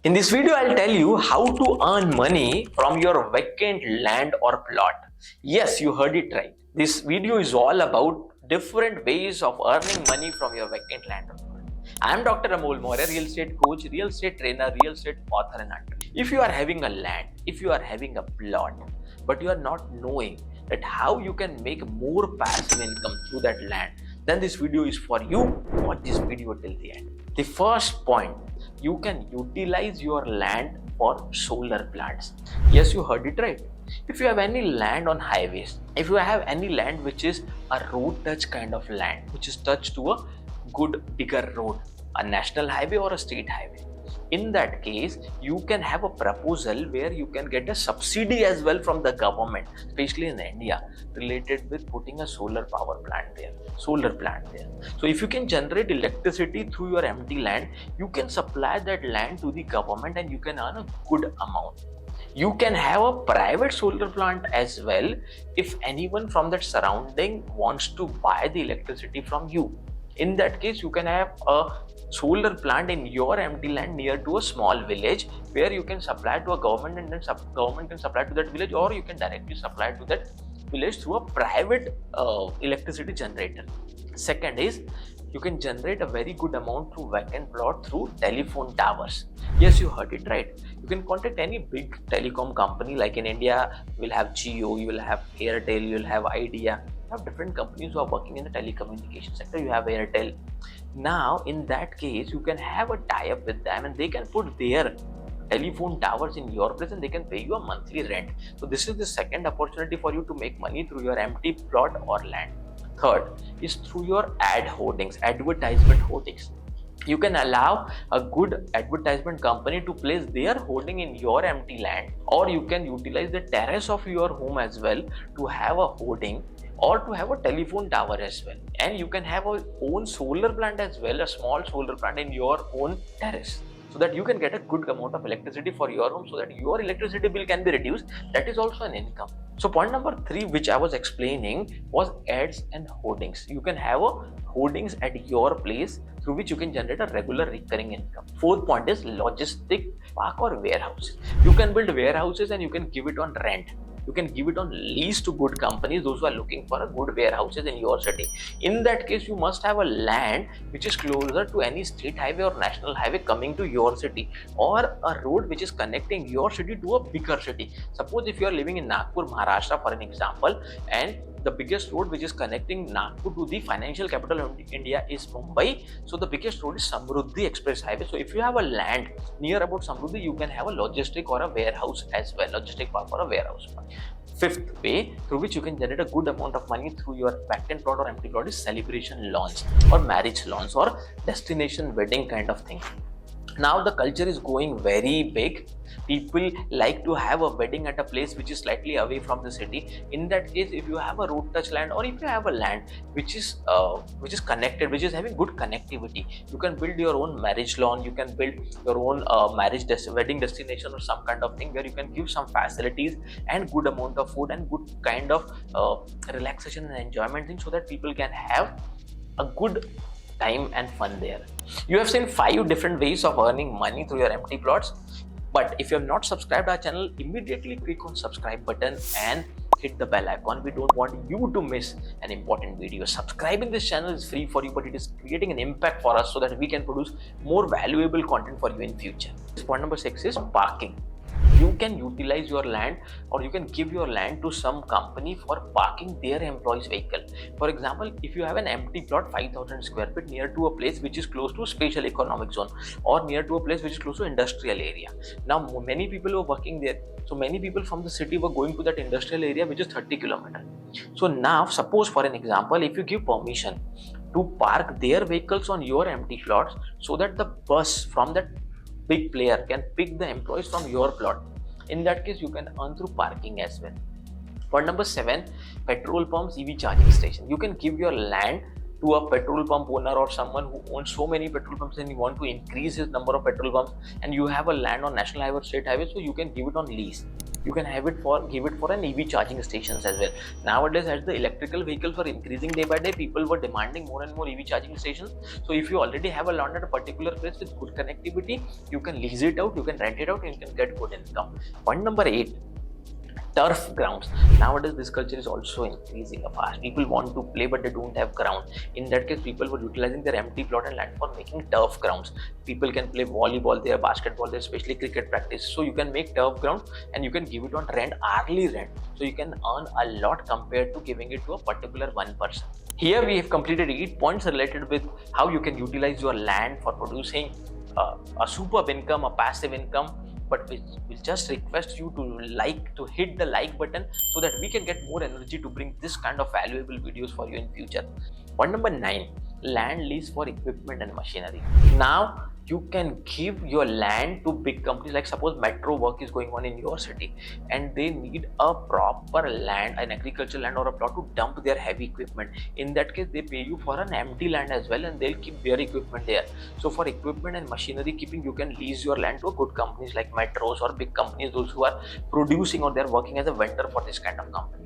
In this video, I'll tell you how to earn money from your vacant land or plot. Yes, you heard it right. This video is all about different ways of earning money from your vacant land or plot. I am Dr. Amol Moore, real estate coach, real estate trainer, real estate author and hunter. If you are having a land, if you are having a plot, but you are not knowing that how you can make more passive income through that land, then this video is for you. Watch this video till the end. The first point, you can utilize your land for solar plants. Yes, you heard it right. If you have any land on highways, if you have any land which is a road touch kind of land, which is touched to a good bigger road, a national highway or a state highway, in that case you can have a proposal where you can get a subsidy as well from the government, especially in India, related with putting a solar power plant there, solar plant there. So if you can generate electricity through your empty land, you can supply that land to the government and you can earn a good amount. You can have a private solar plant as well if anyone from that surrounding wants to buy the electricity from you. In that case, you can have a solar plant in your empty land near to a small village where you can supply to a government and then government can supply to that village, or you can directly supply to that village through a private electricity generator. Second is, you can generate a very good amount through vacant plot through telephone towers. Yes, you heard it right. You can contact any big telecom company, like in India, we'll have Jio, you will have Airtel, you will have Idea. You have different companies who are working in the telecommunication sector. You have Airtel. Now, in that case, you can have a tie-up with them and they can put their telephone towers in your place and they can pay you a monthly rent. So this is the second opportunity for you to make money through your empty plot or land. Third is through your ad hoardings, advertisement hoardings. You can allow a good advertisement company to place their hoarding in your empty land, or you can utilize the terrace of your home as well to have a hoarding, or to have a telephone tower as well. And you can have a own solar plant as well, a small solar plant in your own terrace, so that you can get a good amount of electricity for your home, so that your electricity bill can be reduced. That is also an income. So point number 3, which I was explaining, was ads and hoardings. You can have a hoardings at your place through which you can generate a regular recurring income. Fourth point is logistic park or warehouse. You can build warehouses and you can give it on rent. You can give it on lease to good companies, those who are looking for a good warehouses in your city. In that case, you must have a land which is closer to any state highway or national highway coming to your city, or a road which is connecting your city to a bigger city. Suppose if you are living in Nagpur, Maharashtra for an example, and the biggest road which is connecting Nagpur to the financial capital of India is Mumbai. So the biggest road is Samruddhi Express Highway. So if you have a land near about Samruddhi, you can have a logistic or a warehouse as well, logistic park or a warehouse. Fifth way through which you can generate a good amount of money through your vacant plot or empty plot is celebration lawns or marriage lawns or destination wedding kind of thing. Now the culture is going very big. People like to have a wedding at a place which is slightly away from the city. In that case, if you have a road touch land, or if you have a land which is connected, which is having good connectivity, you can build your own marriage lawn. You can build your own wedding destination or some kind of thing where you can give some facilities and good amount of food and good kind of relaxation and enjoyment thing, so that people can have a good time and fun there. You have seen 5 different ways of earning money through your empty plots. But if you have not subscribed our channel, immediately click on subscribe button and hit the bell icon. We don't want you to miss an important video. Subscribing this channel is free for you, but it is creating an impact for us so that we can produce more valuable content for you in future. Point number 6 is parking. You can utilize your land, or you can give your land to some company for parking their employees' vehicle. For example, if you have an empty plot 5,000 square feet near to a place which is close to special economic zone, or near to a place which is close to industrial area. Now many people were working there, so many people from the city were going to that industrial area which is 30 kilometers. So now suppose for an example, if you give permission to park their vehicles on your empty plots, so that the bus from that big player can pick the employees from your plot. In that case, you can earn through parking as well. Point number 7, petrol pumps, EV charging station. You can give your land to a petrol pump owner or someone who owns so many petrol pumps and you want to increase his number of petrol pumps, and you have a land on national highway or state highway, so you can give it on lease. You can give it for an EV charging stations as well. Nowadays, as the electrical vehicles were increasing day by day, people were demanding more and more EV charging stations. So if you already have a land at a particular place with good connectivity, you can lease it out, you can rent it out, and you can get good income. Point number 8, turf grounds. Nowadays this culture is also increasing fast. People want to play but they don't have ground. In that case, people were utilizing their empty plot and land for making turf grounds. People can play volleyball there, basketball there, especially cricket practice. So you can make turf ground and you can give it on rent, hourly rent, so you can earn a lot compared to giving it to a particular one person. Here we have completed 8 points related with how you can utilize your land for producing a superb income, a passive income. But we'll just request you to hit the like button so that we can get more energy to bring this kind of valuable videos for you in future. Point number 9, land lease for equipment and machinery. Now you can give your land to big companies, like suppose metro work is going on in your city and they need a proper land, an agricultural land or a plot to dump their heavy equipment. In that case, they pay you for an empty land as well and they'll keep their equipment there. So for equipment and machinery keeping, you can lease your land to good companies like metros or big companies, those who are producing or they're working as a vendor for this kind of company.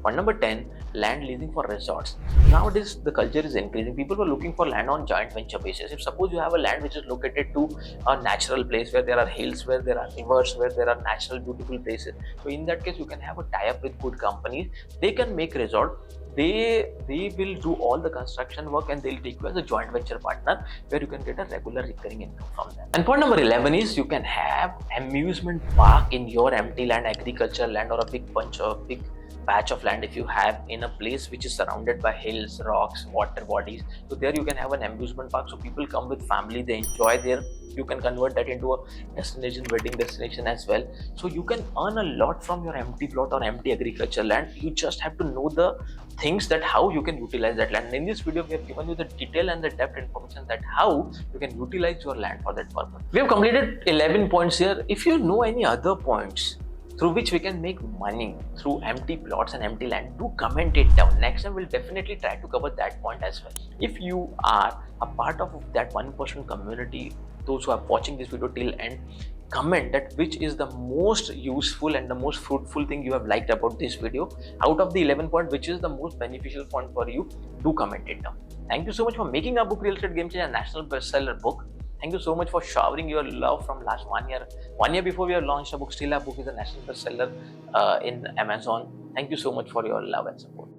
Point number 10, land leasing for resorts. Nowadays the culture is increasing. People were looking for land on joint venture basis. If suppose you have a land which is located to a natural place where there are hills, where there are rivers, where there are natural beautiful places, so in that case you can have a tie-up with good companies. They can make resort. They will do all the construction work and they'll take you as a joint venture partner where you can get a regular recurring income from them. And point number 11 is you can have amusement park in your empty land, agricultural land, or a big patch of land if you have in a place which is surrounded by hills, rocks, water bodies. So there you can have an amusement park, so people come with family, they enjoy there. You can convert that into a destination, wedding destination as well. So you can earn a lot from your empty plot or empty agricultural land. You just have to know the things that how you can utilize that land. And in this video we have given you the detail and the depth information that how you can utilize your land for that purpose. We have completed 11 points here. If you know any other points through which we can make money through empty plots and empty land, do comment it down. Next time we'll definitely try to cover that point as well. If you are a part of that 1% community, those who are watching this video till end, comment that which is the most useful and the most fruitful thing you have liked about this video. Out of the 11 points, which is the most beneficial point for you, do comment it down. Thank you so much for making our book Real Estate Game Changer a national bestseller book. Thank you so much for showering your love from last 1 year. 1 year before we have launched a book, still our book is a national bestseller in Amazon. Thank you so much for your love and support.